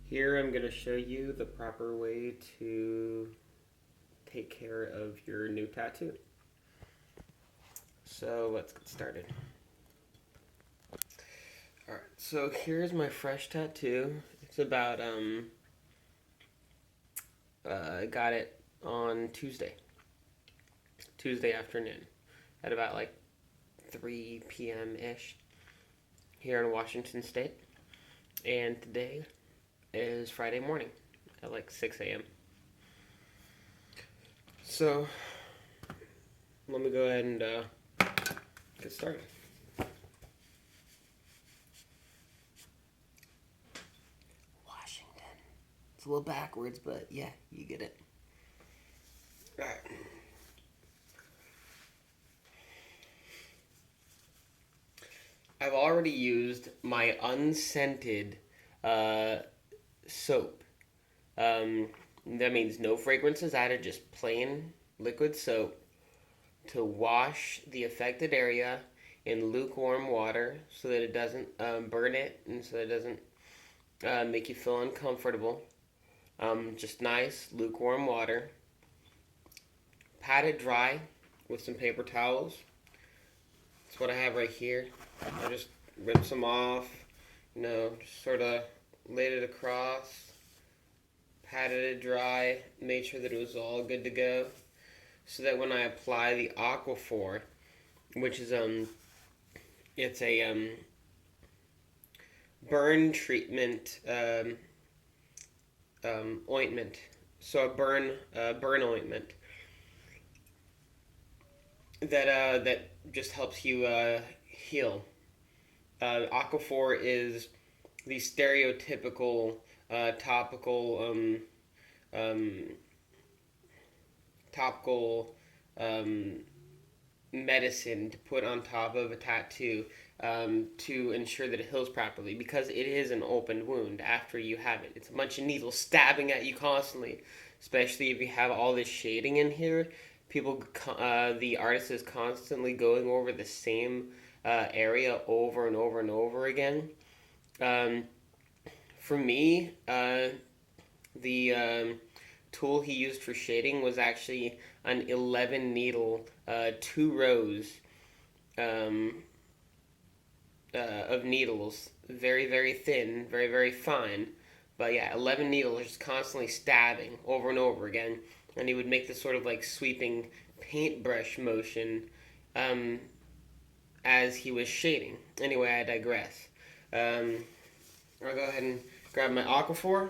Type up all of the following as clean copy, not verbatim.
Here I'm going to show you the proper way to take care of your new tattoo. So let's get started. Alright, so here's my fresh tattoo. It's about, I got it on Tuesday afternoon, at about like 3 p.m.-ish here in Washington State. And today is Friday morning at like 6 a.m. So let me go ahead and get started. Washington. It's a little backwards, but yeah, you get it. Alright. I've already used my unscented soap. That means no fragrances added, just plain liquid soap to wash the affected area in lukewarm water so that it doesn't burn it and so that it doesn't make you feel uncomfortable. Just nice lukewarm water. Pat it dry with some paper towels. That's what I have right here. I just rinse them off, just sort of laid it across, patted it dry, made sure that it was all good to go, so that when I apply the Aquaphor, which is it's a burn treatment ointment. So a burn ointment that just helps you heal. Aquaphor is the stereotypical um, topical medicine to put on top of a tattoo to ensure that it heals properly, because it is an open wound after you have it. It's a bunch of needles stabbing at you constantly, especially if you have all this shading in here. The artist is constantly going over the same area over and over and over again. Um, for me, the tool he used for shading was actually an 11 needle, 2 rows um, of needles, very, very thin, very, very fine. But yeah, 11 needles just constantly stabbing over and over again. And he would make this sort of like sweeping paintbrush motion um, as he was shading. Anyway, I digress. I'll go ahead and grab my Aquaphor.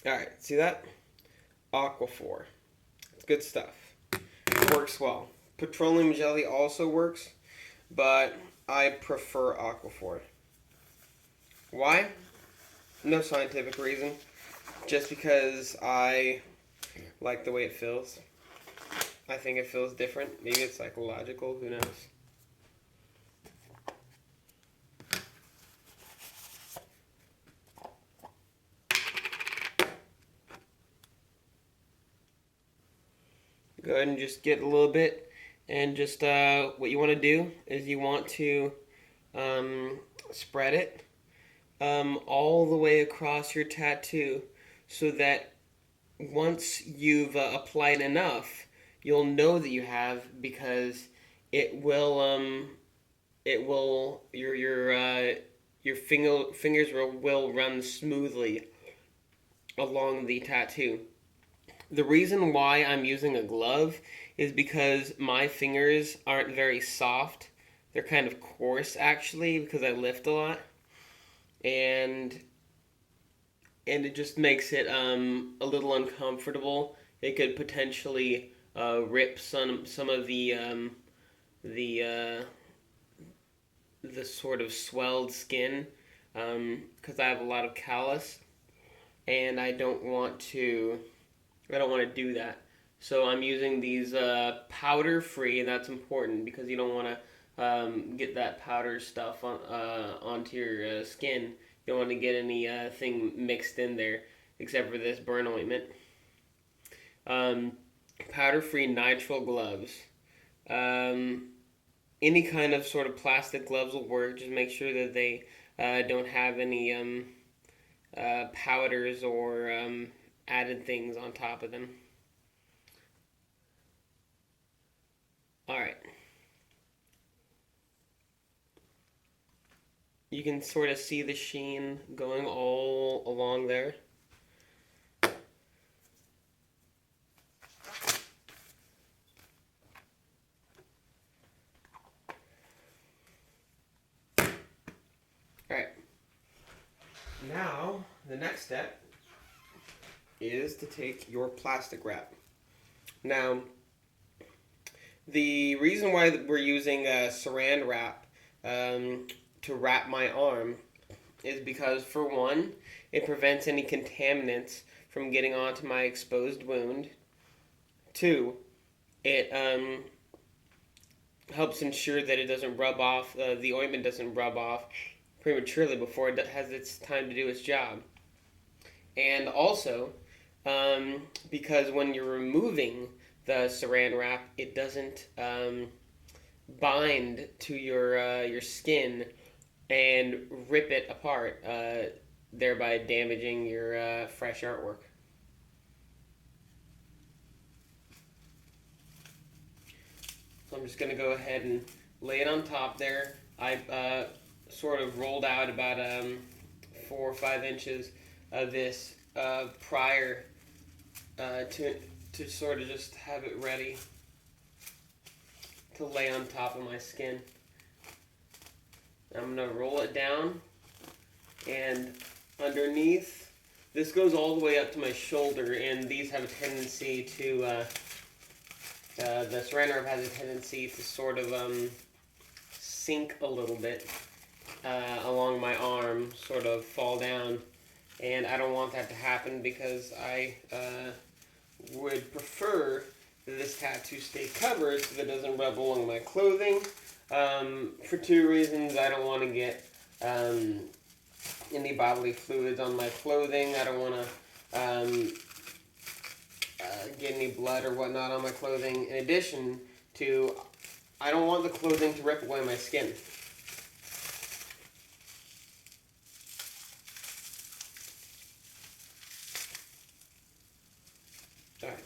Alright, see that? Aquaphor. It's good stuff. It works well. Petroleum jelly also works, but I prefer Aquaphor. Why? No scientific reason. Just because I like the way it feels. I think it feels different. Maybe it's psychological. Who knows? Go ahead and just get a little bit. And just what you want to do is you want to spread it all the way across your tattoo, so that once you've applied enough, you'll know that you have, because it will your fingers will run smoothly along the tattoo. The reason why I'm using a glove is because my fingers aren't very soft. They're kind of coarse, actually, because I lift a lot, and it just makes it a little uncomfortable. It could potentially rip some of the the sort of swelled skin, because I have a lot of callus, and I don't want to do that. So I'm using these powder free. That's important because you don't want to get that powder stuff onto your skin. You don't want to get any thing mixed in there, except for this burn ointment. Um, Powder free nitrile gloves. Um, Any kind of sort of plastic gloves will work. Just make sure that they don't have any powders or added things on top of them. All right. You can sort of see the sheen going all along there. Alright. Now, the next step is to take your plastic wrap. Now, the reason why we're using saran wrap to wrap my arm is because, for one, it prevents any contaminants from getting onto my exposed wound. Two, it helps ensure that it doesn't rub off, the ointment doesn't rub off prematurely before it has its time to do its job. And also, because when you're removing the saran wrap, it doesn't bind to your skin and rip it apart, thereby damaging your fresh artwork. So I'm just going to go ahead and lay it on top there. I sort of rolled out about 4 or 5 inches of this prior to sort of just have it ready to lay on top of my skin. I'm going to roll it down, and underneath, this goes all the way up to my shoulder, and these have a tendency to, the saran wrap has a tendency to sort of sink a little bit along my arm, sort of fall down, and I don't want that to happen because I would prefer that this tattoo stay covered so that it doesn't rub along my clothing. For 2 reasons. I don't want to get any bodily fluids on my clothing. I don't want to get any blood or whatnot on my clothing. In addition to, I don't want the clothing to rip away my skin. Alright.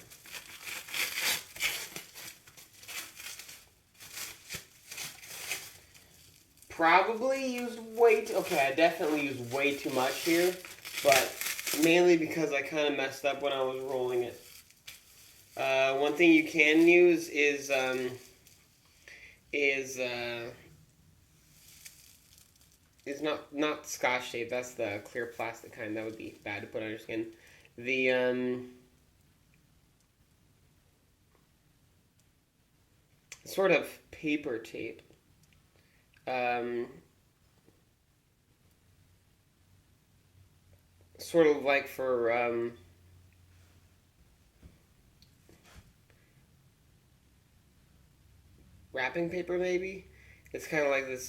Probably used I definitely used way too much here, but mainly because I kind of messed up when I was rolling it. One thing you can use is not Scotch tape. That's the clear plastic kind. That would be bad to put on your skin. The sort of paper tape. Sort of like for wrapping paper, maybe. It's kind of like this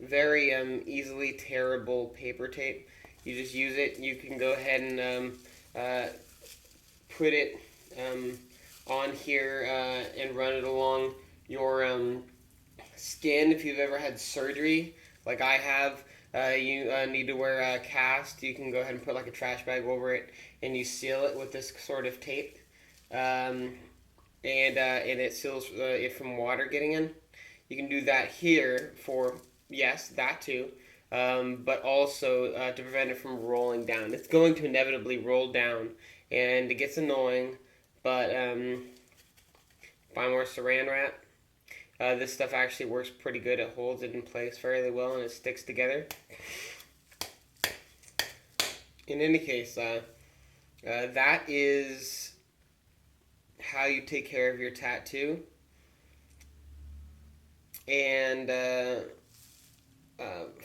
very easily tearable paper tape. You just use it. You can go ahead and put it on here and run it along your skin. If you've ever had surgery, like I have, you need to wear a cast. You can go ahead and put like a trash bag over it, and you seal it with this sort of tape, and it seals it from water getting in. You can do that here for, yes, that too, but also to prevent it from rolling down. It's going to inevitably roll down, and it gets annoying, but buy more saran wrap. This stuff actually works pretty good. It holds it in place fairly well, and it sticks together. In any case, that is how you take care of your tattoo. And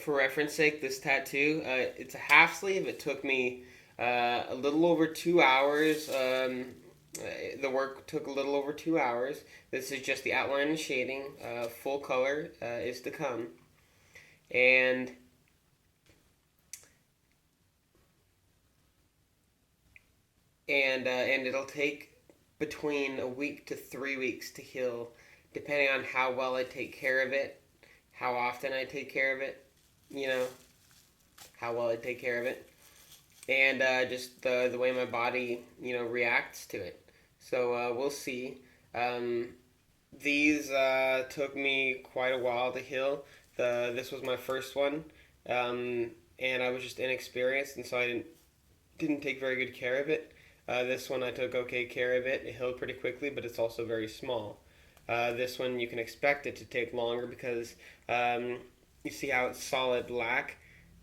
for reference sake, this tattoo, it's a half sleeve. It took me a little over 2 hours. The work took a little over 2 hours. This is just the outline and shading. Full color is to come. And it'll take between a week to 3 weeks to heal depending on how well I take care of it, how often I take care of it, you know, how well I take care of it, and just the way my body, reacts to it. So we'll see. Um, these took me quite a while to heal. This was my first one, and I was just inexperienced, and so I didn't take very good care of it. This one I took okay care of it. It healed pretty quickly, but it's also very small. This one you can expect it to take longer because you see how it's solid black.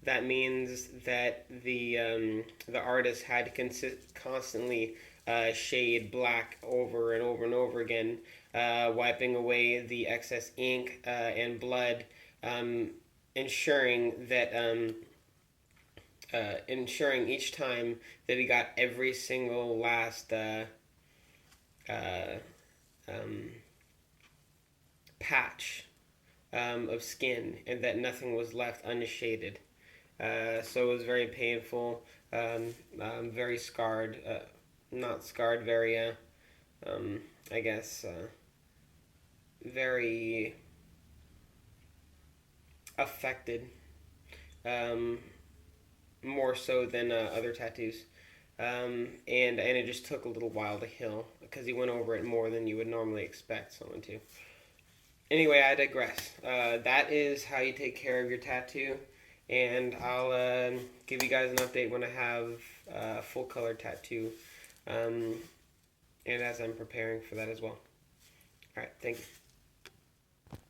That means that the artist had to constantly shade black over and over and over again, wiping away the excess ink and blood, um, ensuring that ensuring each time that he got every single last uh, um, patch of skin and that nothing was left unshaded. So it was very painful, very scarred, not scarred, very, I guess, very affected, um, more so than other tattoos. And it just took a little while to heal because he went over it more than you would normally expect someone to. Anyway, I digress. That is how you take care of your tattoo, and I'll give you guys an update when I have a full color tattoo, and as I'm preparing for that as well. All right, thank you.